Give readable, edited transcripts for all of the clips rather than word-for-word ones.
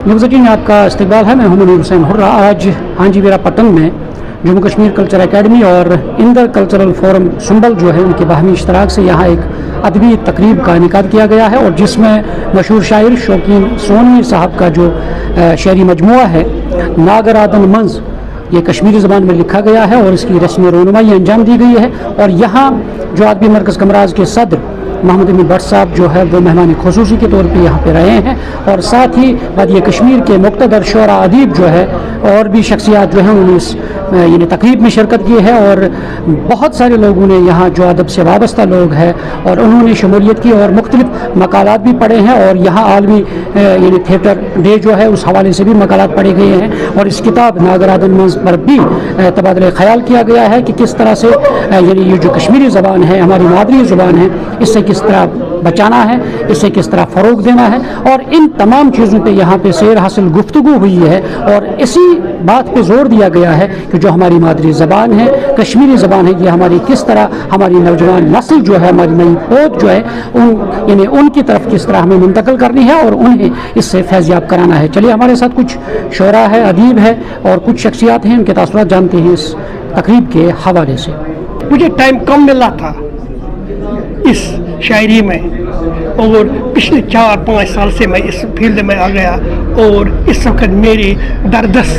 News 18 में आपका इस्तकबाल है। मैं हूं मुनीर हुसैन हुर्रा। आज हांजीवेरा पट्टन में जम्मू कश्मीर कल्चर एकेडमी और इंदर कल्चरल फोरम सुंबल जो है उनके बाहमी इश्तराक से यहाँ एक अदबी तकरीब का इनेकाद किया गया है और जिसमें मशहूर शायर शौकीन सोनवी साहब का जो शेरी मजमुआ है नागरादन मंज, ये कश्मीरी ज़बान में लिखा गया है और इसकी रस्म रोनुमाई अंजाम दी गई है। और यहाँ जो अदबी मरकज़ कमराज के सदर मोहम्मद अमीन भट्ट साहब जो है वो मेहमान खुसूसी के तौर पे यहाँ पे रहे हैं और साथ ही वादी कश्मीर के मुक़्तदर शोरा अदीब जो है और भी शख्सियात जो हैं उन्होंने इस यानी तकरीब में शिरकत की है और बहुत सारे लोगों ने यहाँ जो अदब से वाबस्ता लोग हैं और उन्होंने शमूलियत की और मुख्तलिफ मकालात भी पढ़े हैं और यहाँ आलमी यानी थिएटर डे जो है उस हवाले से भी मकालात पढ़े गए हैं और इस किताब नागरादन मंज पर भी तबादला ख्याल किया गया है कि किस तरह से यानी ये जो कश्मीरी ज़बान है हमारी मादरी ज़ुबान है इससे किस तरह बचाना है, इसे किस तरह फ़रोग देना है और इन तमाम चीज़ों पे यहाँ पे सैर हासिल गुफ्तगू हुई है और इसी बात पे ज़ोर दिया गया है कि जो हमारी मादरी ज़बान है कश्मीरी ज़बान है ये हमारी किस तरह हमारी नौजवान नस्ल जो है हमारी नई पौध जो है यानी उनकी तरफ किस तरह हमें मुंतकिल करनी है और उन्हें इससे फैज़याब कराना है। चलिए हमारे साथ कुछ शोरा है, अदीब है और कुछ शख्सियात हैं, उनके तासुरात जानते हैं इस तकरीब के हवाले से। मुझे टाइम कम मिला था इस शायरी में और पिछले 4-5 साल से मैं इस फील्ड में आ गया और इस वक्त मेरी दरदस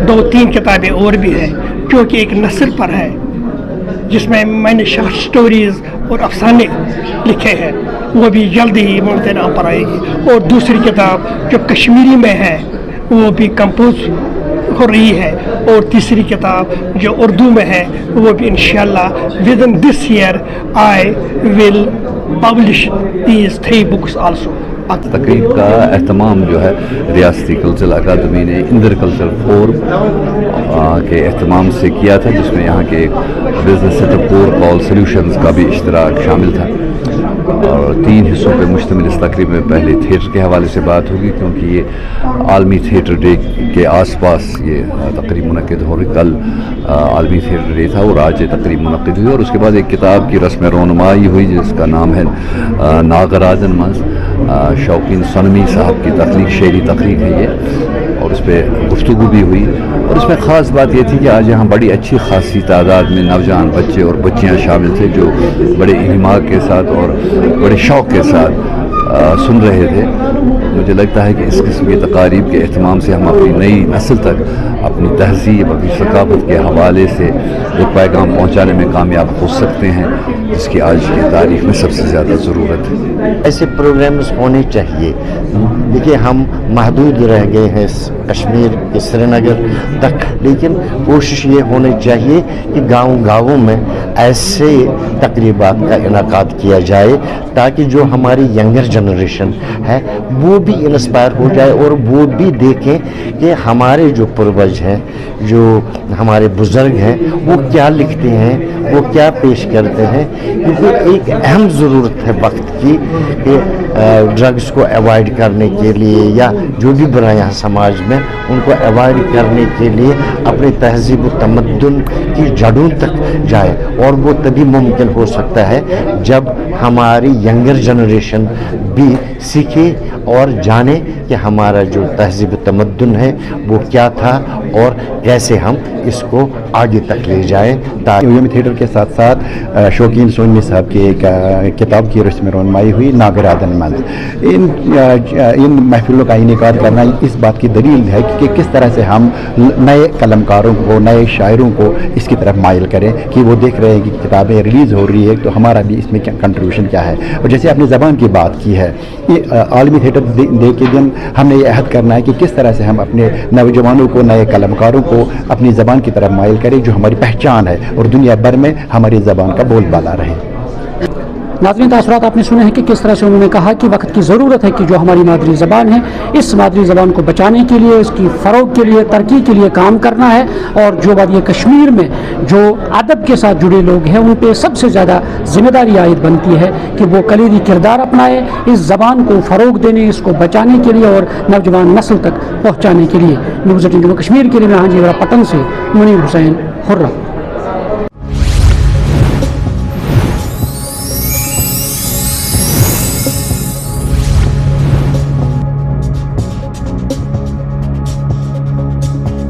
2-3 किताबें और भी हैं जो कि एक नस्ल पर है जिसमें मैंने शॉर्ट स्टोरीज़ और अफसाने लिखे हैं, वो भी जल्दी ही मुमकिन आ पर आएगी। और दूसरी किताब जो कश्मीरी में है वो भी कंपोज हो रही है और तीसरी किताब जो उर्दू में है वो भी इंशाल्लाह with in this year I will publish these 3 books also. तकरीब का एहतमाम जो है रियासती कल्चरल अकादमी ने इंदर कल्चरल फोरम के एहतमाम से किया था जिसमें यहाँ के business setup core call solutions का भी इश्तराक शामिल था और 3 हिस्सों पर मुश्तमिल इस तकरीब में पहले थिएटर के हवाले से बात होगी क्योंकि ये आलमी थिएटर डे के आसपास ये तकरीब मुनक़िद हो रही। कल आलमी थिएटर डे था और आज ये तकरीब मुनक़िद हुई और उसके बाद एक किताब की रस्म रोनुमाई हुई जिसका नाम है नागरादन मंज, शौकीन सोनवी साहब की तख्लीक शेरी तख्लीक है ये और उस पर गुफ्तगू भी हुई और इसमें ख़ास बात ये थी कि आज यहाँ बड़ी अच्छी खासी तादाद में नौजवान बच्चे और बच्चियाँ शामिल थे जो बड़े इहमाक के साथ और बड़े शौक़ के साथ सुन रहे थे। मुझे लगता है कि इस किस्म की तकारीब के अहतमाम से हम अपनी नई नस्ल तक अपनी तहज़ीब अपनी सकाफ़त के हवाले से एक पैगाम पहुँचाने में कामयाब हो सकते हैं जिसकी आज की तारीख़ में सबसे ज़्यादा ज़रूरत है। ऐसे प्रोग्राम्स होने चाहिए। देखिए हम महदूद रह गए हैं कश्मीर के श्रीनगर तक, लेकिन कोशिश ये होनी चाहिए कि गाँव-गाँवों में ऐसे तकरीबात का इनाकाद किया जाए ताकि जो हमारी यंगर जनरेशन है वो भी इंस्पायर हो जाए और वो भी देखें कि हमारे जो पूर्वज हैं जो हमारे बुज़ुर्ग हैं वो क्या लिखते हैं वो क्या पेश करते हैं। क्योंकि एक अहम ज़रूरत है वक्त की कि ड्रग्स को अवॉइड करने के लिए या जो भी बुराइयाँ हैं समाज में उनको अवॉइड करने के लिए अपने तहज़ीब व तमद्दुन की जड़ों तक जाए और वो तभी मुमकिन हो सकता है जब हमारी यंगर जनरेशन भी सीखे और जाने कि हमारा जो तहज़ीब तमद्दुन है वो क्या था और कैसे हम इसको आगे तक ले जाएं। ताकि थिएटर के साथ साथ शौकीन सोनवी साहब की एक किताब की रस्म रोनुमाई हुई नागरादन मंज। इन महफिलों का इनेकाद करना इस बात की दलील है कि किस तरह से हम नए कलमकारों को नए शायरों को इसकी तरफ माइल करें कि वो देख रहे हैं कि किताबें रिलीज़ हो रही है तो हमारा भी इसमें क्या कंट्रीब्यूशन क्या है। और जैसे आपने ज़बान की बात की है ये आलमी थिएटर डे के दिन हमने ये अहद करना है कि किस तरह से हम अपने नौजवानों को नए कलमकारों को अपनी ज़बान की तरफ माइल करें जो हमारी पहचान है और दुनिया भर में हमारी ज़बान का बोलबाला रहे। नाज़रीन तासुरात आपने सुने हैं कि किस तरह से उन्होंने कहा कि वक्त की ज़रूरत है कि जो हमारी मादरी ज़बान है इस मादरी ज़बान को बचाने के लिए इसकी फ़रोग के लिए तरक्की के लिए काम करना है और जो वादी कश्मीर में जो अदब के साथ जुड़े लोग हैं उन पर सबसे ज़्यादा ज़िम्मेदारी आयद बनती है कि वो कलीदी किरदार अपनाए इस ज़बान को फ़रोग देने इसको बचाने के लिए और नौजवान नस्ल तक पहुँचाने के लिए। न्यूज़ 18 जम्मू कश्मीर के लिए मैं हांजीवेरा पट्टन से मुनीर हुसैन हुर्रा।